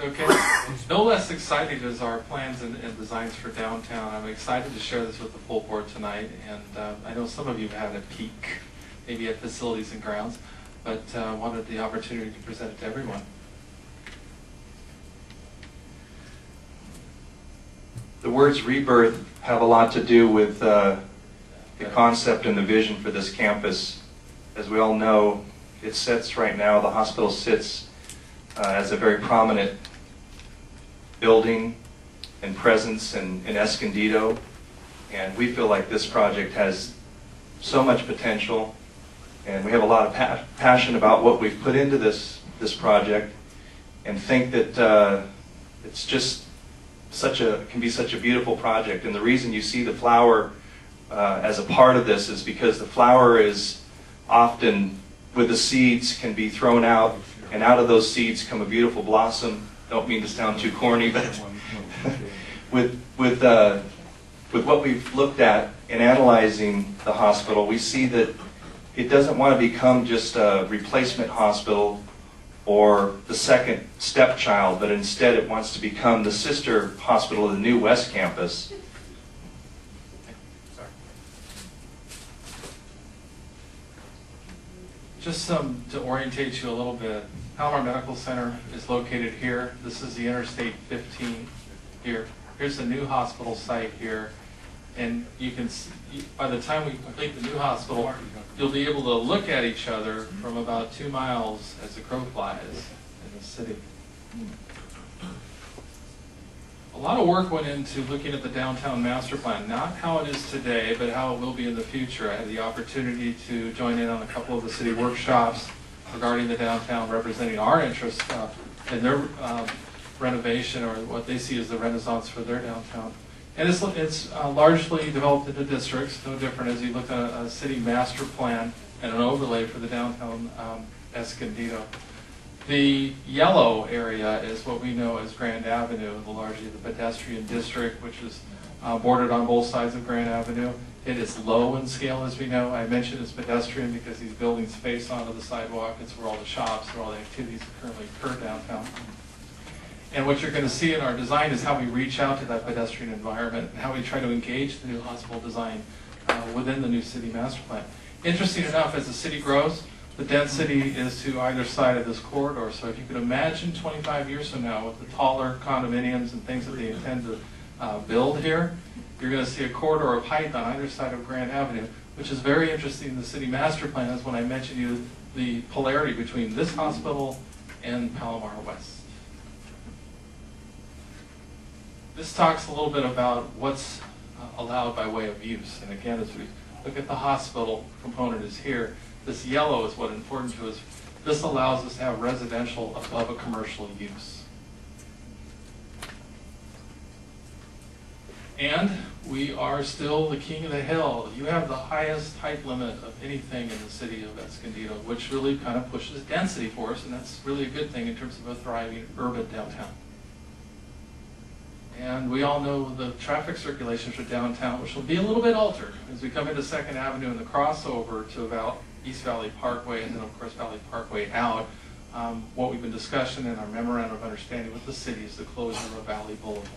Okay. No less excited as our plans and designs for downtown. I'm excited to share this with the full board tonight, and I know some of you have had a peek, maybe at facilities and grounds, but wanted the opportunity to present it to everyone. The words rebirth have a lot to do with the concept and the vision for this campus. As we all know, it sits right now, the hospital sits as a very prominent building and presence in Escondido, and we feel like this project has so much potential, and we have a lot of passion about what we've put into this project, and think that it's just can be such a beautiful project. And the reason you see the flower as a part of this is because the flower is often, with the seeds, can be thrown out, and out of those seeds come a beautiful blossom. Don't mean to sound too corny, but with what we've looked at in analyzing the hospital, we see that it doesn't want to become just a replacement hospital or the second stepchild, but instead it wants to become the sister hospital of the new West Campus. Just to orientate you a little bit, Palomar Medical Center is located here. This is the Interstate 15 here. Here's the new hospital site here. And you can see, by the time we complete the new hospital, you'll be able to look at each other from about 2 miles as the crow flies in the city. A lot of work went into looking at the downtown master plan, not how it is today, but how it will be in the future. I had the opportunity to join in on a couple of the city workshops regarding the downtown, representing our interests in their renovation, or what they see as the renaissance for their downtown. And it's largely developed into districts, no different as you look at a city master plan and an overlay for the downtown Escondido. The yellow area is what we know as Grand Avenue, largely the pedestrian district, which is bordered on both sides of Grand Avenue. It is low in scale, as we know. I mentioned it's pedestrian because these buildings face onto the sidewalk. It's where all the shops, where all the activities currently occur downtown. And what you're going to see in our design is how we reach out to that pedestrian environment and how we try to engage the new hospital design within the new city master plan. Interesting enough, as the city grows, the density is to either side of this corridor. So if you could imagine 25 years from now with the taller condominiums and things that they intend to build here, you're going to see a corridor of height on either side of Grand Avenue, which is very interesting in the city master plan, is when I mentioned you the polarity between this hospital and Palomar West. This talks a little bit about what's allowed by way of use. And again, as we look at the hospital component is here, this yellow is what's important to us. This allows us to have residential above a commercial use. And we are still the king of the hill. You have the highest height limit of anything in the city of Escondido, which really kind of pushes density for us, and that's really a good thing in terms of a thriving urban downtown. And we all know the traffic circulation for downtown, which will be a little bit altered as we come into 2nd Avenue and the crossover to about East Valley Parkway, and then of course Valley Parkway out. What we've been discussing in our memorandum of understanding with the city is the closure of Valley Boulevard.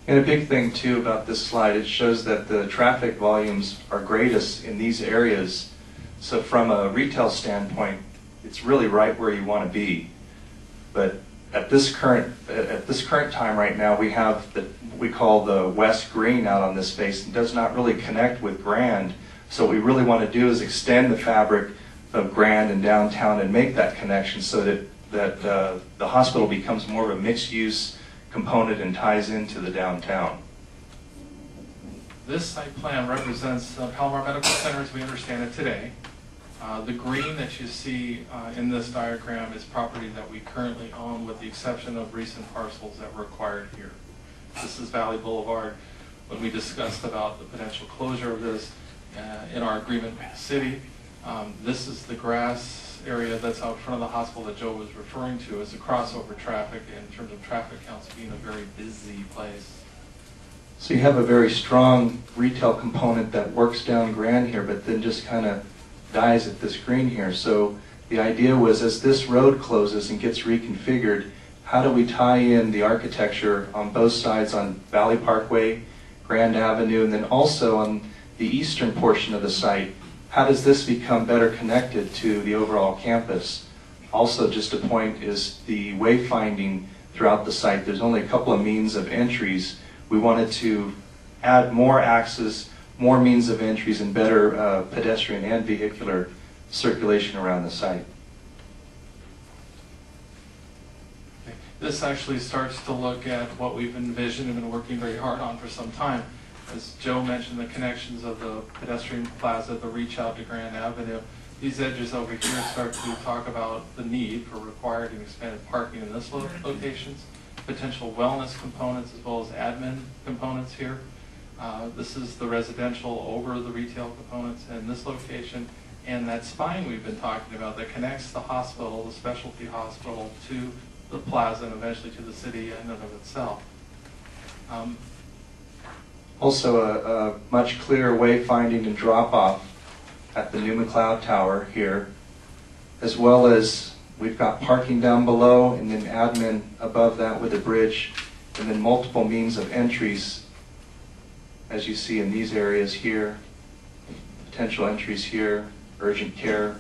And a big thing too about this slide, it shows that the traffic volumes are greatest in these areas. So from a retail standpoint, it's really right where you want to be. But at this current time right now, we have what we call the West Green out on this space, and does not really connect with Grand. So what we really want to do is extend the fabric of Grand and downtown and make that connection so that the hospital becomes more of a mixed-use component and ties into the downtown. This site plan represents Palomar Medical Center as we understand it today. The green that you see in this diagram is property that we currently own, with the exception of recent parcels that were acquired here. This is Valley Boulevard. When we discussed about the potential closure of this in our agreement with the city, this is the grass area that's out front of the hospital that Joe was referring to as the crossover traffic, in terms of traffic counts being a very busy place. So you have a very strong retail component that works down Grand here, but then just kind of dies at this green here. So the idea was, as this road closes and gets reconfigured, how do we tie in the architecture on both sides on Valley Parkway, Grand Avenue, and then also on the eastern portion of the site? How does this become better connected to the overall campus? Also, just a point is the wayfinding throughout the site. There's only a couple of means of entries. We wanted to add more access, more means of entries, and better pedestrian and vehicular circulation around the site. This actually starts to look at what we've envisioned and been working very hard on for some time. As Joe mentioned, the connections of the pedestrian plaza, the reach out to Grand Avenue. These edges over here start to talk about the need for required and expanded parking in this locations, potential wellness components as well as admin components here. This is the residential over the retail components in this location, and that spine we've been talking about that connects the hospital, the specialty hospital, to the plaza and eventually to the city in and of itself. Also a much clearer wayfinding and drop-off at the new McLeod Tower here, as well as we've got parking down below and then admin above that with a bridge, and then multiple means of entries as you see in these areas here, potential entries here, urgent care,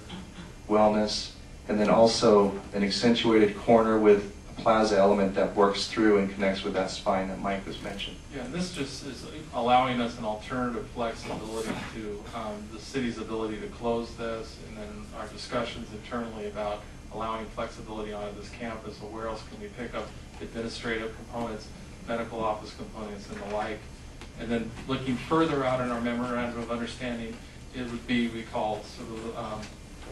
wellness, and then also an accentuated corner with a plaza element that works through and connects with that spine that Mike was mentioned. Yeah, and this just is allowing us an alternative flexibility to the city's ability to close this, and then our discussions internally about allowing flexibility onto this campus. So where else can we pick up administrative components, medical office components, and the like. And then looking further out in our memorandum of understanding, it would be, we call sort of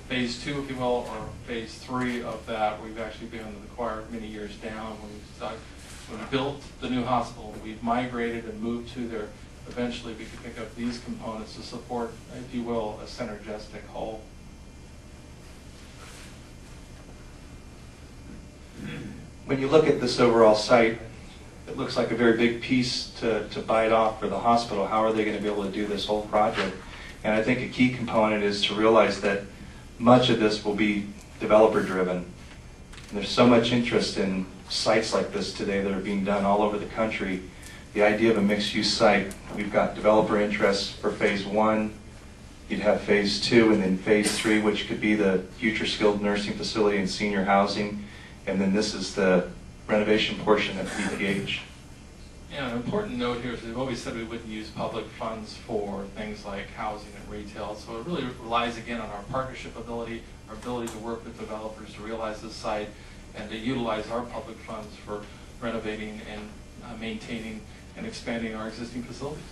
phase 2, if you will, or phase 3 of that. We've actually been acquired many years down. When we built the new hospital, we've migrated and moved to there. Eventually, we could pick up these components to support, if you will, a synergistic whole. When you look at this overall site, it looks like a very big piece to bite off for the hospital. How are they going to be able to do this whole project? And I think a key component is to realize that much of this will be developer driven. And there's so much interest in sites like this today that are being done all over the country. The idea of a mixed-use site, we've got developer interest for phase 1, you'd have phase 2, and then phase 3, which could be the future skilled nursing facility and senior housing. And then this is the renovation portion of PPH. Yeah, an important note here is we've always said we wouldn't use public funds for things like housing and retail, so it really relies again on our partnership ability, our ability to work with developers to realize this site and to utilize our public funds for renovating and maintaining and expanding our existing facilities.